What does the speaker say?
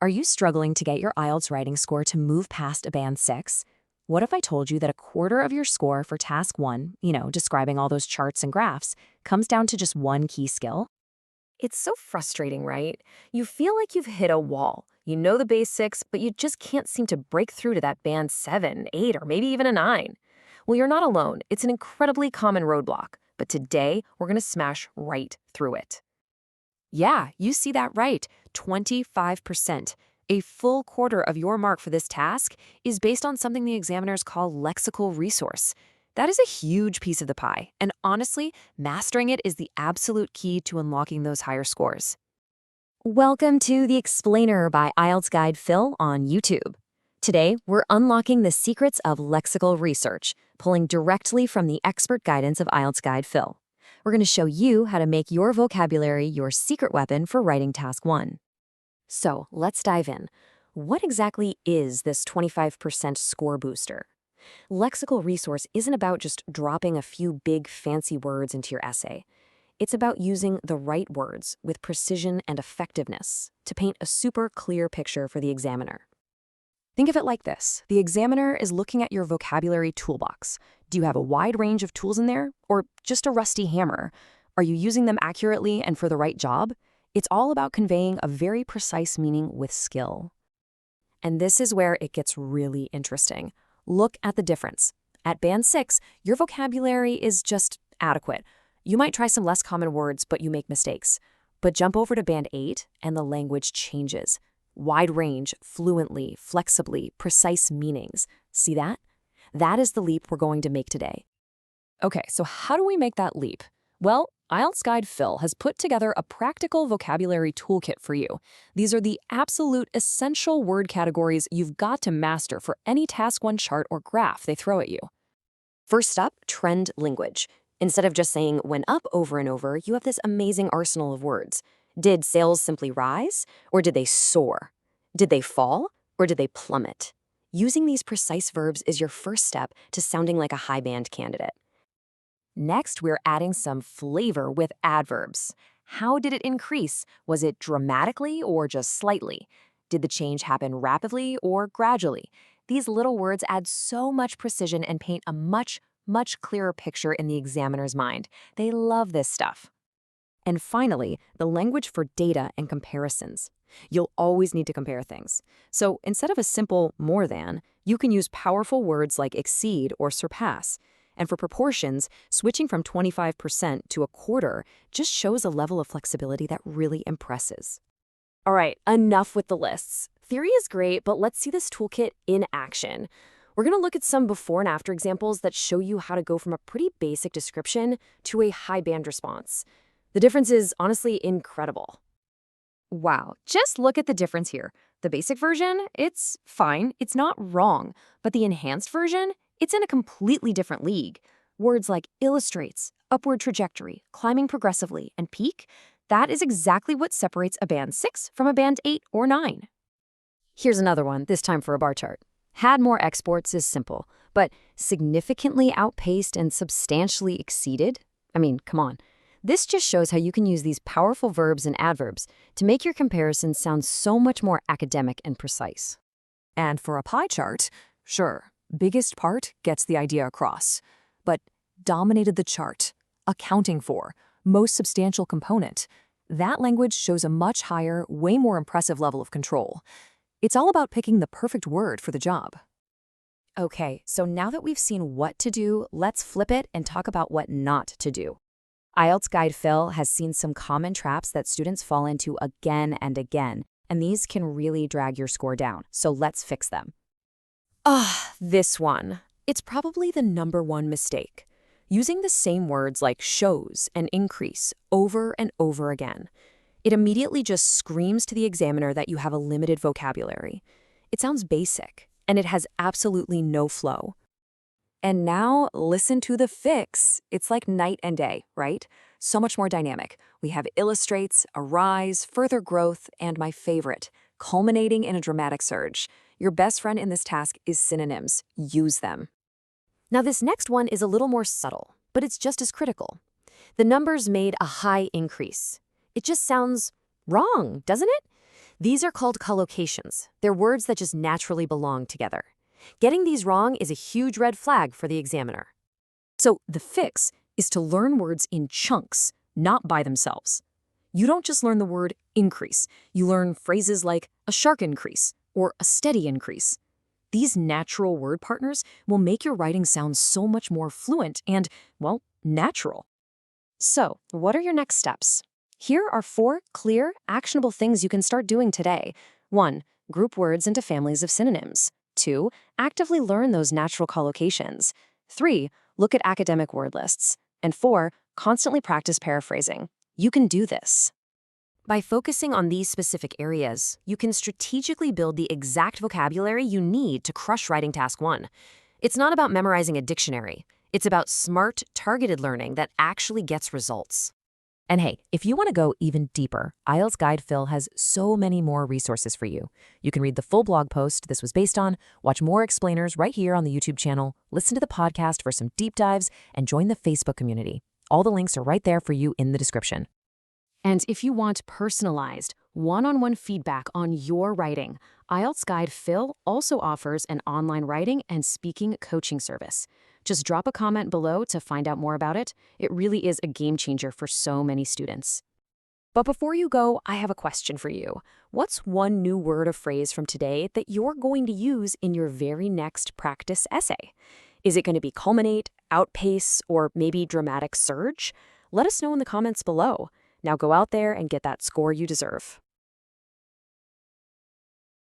Are you struggling to get your IELTS writing score to move past a band 6? What if I told you that a quarter of your score for task 1, describing all those charts and graphs, comes down to just one key skill? It's so frustrating, right? You feel like you've hit a wall. You know the basics, but you just can't seem to break through to that band 7, 8, or maybe even a 9. Well, you're not alone. It's an incredibly common roadblock, but today we're going to smash right through it. Yeah, you see that right, 25%. A full quarter of your mark for this task is based on something the examiners call lexical resource. That is a huge piece of the pie, and honestly, mastering it is the absolute key to unlocking those higher scores. Welcome to The Explainer by IELTS Guide Phil on YouTube. Today, we're unlocking the secrets of lexical research, pulling directly from the expert guidance of IELTS Guide Phil. We're going to show you how to make your vocabulary your secret weapon for writing Task 1. So, let's dive in. What exactly is this 25% score booster? Lexical resource isn't about just dropping a few big fancy words into your essay. It's about using the right words with precision and effectiveness to paint a super clear picture for the examiner. Think of it like this. The examiner is looking at your vocabulary toolbox. Do you have a wide range of tools in there, or just a rusty hammer? Are you using them accurately and for the right job? It's all about conveying a very precise meaning with skill. And this is where it gets really interesting. Look at the difference. At Band 6, your vocabulary is just adequate. You might try some less common words, but you make mistakes. But jump over to Band 8, and the language changes. Wide range, fluently, flexibly, precise meanings. See that? That is the leap we're going to make today. Okay, so how do we make that leap? Well, IELTS Guide Phil has put together a practical vocabulary toolkit for you. These are the absolute essential word categories you've got to master for any Task 1 chart or graph they throw at you. First up, trend language. Instead of just saying "went up" over and over, you have this amazing arsenal of words. Did sales simply rise, or did they soar? Did they fall, or did they plummet? Using these precise verbs is your first step to sounding like a high band candidate. Next, we're adding some flavor with adverbs. How did it increase? Was it dramatically or just slightly? Did the change happen rapidly or gradually? These little words add so much precision and paint a much clearer picture in the examiner's mind. They love this stuff. And finally, the language for data and comparisons. You'll always need to compare things. So instead of a simple "more than," you can use powerful words like exceed or surpass. And for proportions, switching from 25% to a quarter just shows a level of flexibility that really impresses. All right, enough with the lists. Theory is great, but let's see this toolkit in action. We're going to look at some before and after examples that show you how to go from a pretty basic description to a high band response. The difference is honestly incredible. Wow, just look at the difference here. The basic version, it's fine, it's not wrong, but the enhanced version, it's in a completely different league. Words like illustrates, upward trajectory, climbing progressively, and peak, that is exactly what separates a band 6 from a band 8 or 9. Here's another one, this time for a bar chart. Had more exports is simple, but significantly outpaced and substantially exceeded? I mean, come on. This just shows how you can use these powerful verbs and adverbs to make your comparisons sound so much more academic and precise. And for a pie chart, sure, biggest part gets the idea across. But dominated the chart, accounting for, most substantial component, that language shows a much higher, way more impressive level of control. It's all about picking the perfect word for the job. Okay, so now that we've seen what to do, let's flip it and talk about what not to do. IELTS Guide Phil has seen some common traps that students fall into again and again, and these can really drag your score down, so let's fix them. This one. It's probably the #1 mistake. Using the same words like shows and increase over and over again. It immediately just screams to the examiner that you have a limited vocabulary. It sounds basic, and it has absolutely no flow. And now, listen to the fix. It's like night and day, right? So much more dynamic. We have illustrates, a rise, further growth, and my favorite, culminating in a dramatic surge. Your best friend in this task is synonyms. Use them. Now, this next one is a little more subtle, but it's just as critical. The numbers made a high increase. It just sounds wrong, doesn't it? These are called collocations. They're words that just naturally belong together. Getting these wrong is a huge red flag for the examiner. So the fix is to learn words in chunks, not by themselves. You don't just learn the word increase. You learn phrases like a sharp increase or a steady increase. These natural word partners will make your writing sound so much more fluent and, well, natural. So, what are your next steps? Here are 4 clear, actionable things you can start doing today. 1. Group words into families of synonyms. 2. Actively learn those natural collocations. 3. Look at academic word lists. And 4. Constantly practice paraphrasing. You can do this. By focusing on these specific areas, you can strategically build the exact vocabulary you need to crush writing task 1. It's not about memorizing a dictionary. It's about smart, targeted learning that actually gets results. And hey, if you want to go even deeper, IELTS Guide Phil has so many more resources for you. You can read the full blog post this was based on, watch more explainers right here on the YouTube channel, listen to the podcast for some deep dives, and join the Facebook community. All the links are right there for you in the description. And if you want personalized, one-on-one feedback on your writing, IELTS Guide Phil also offers an online writing and speaking coaching service. Just drop a comment below to find out more about it. It really is a game changer for so many students. But before you go, I have a question for you. What's one new word or phrase from today that you're going to use in your very next practice essay? Is it going to be culminate, outpace, or maybe dramatic surge? Let us know in the comments below. Now go out there and get that score you deserve.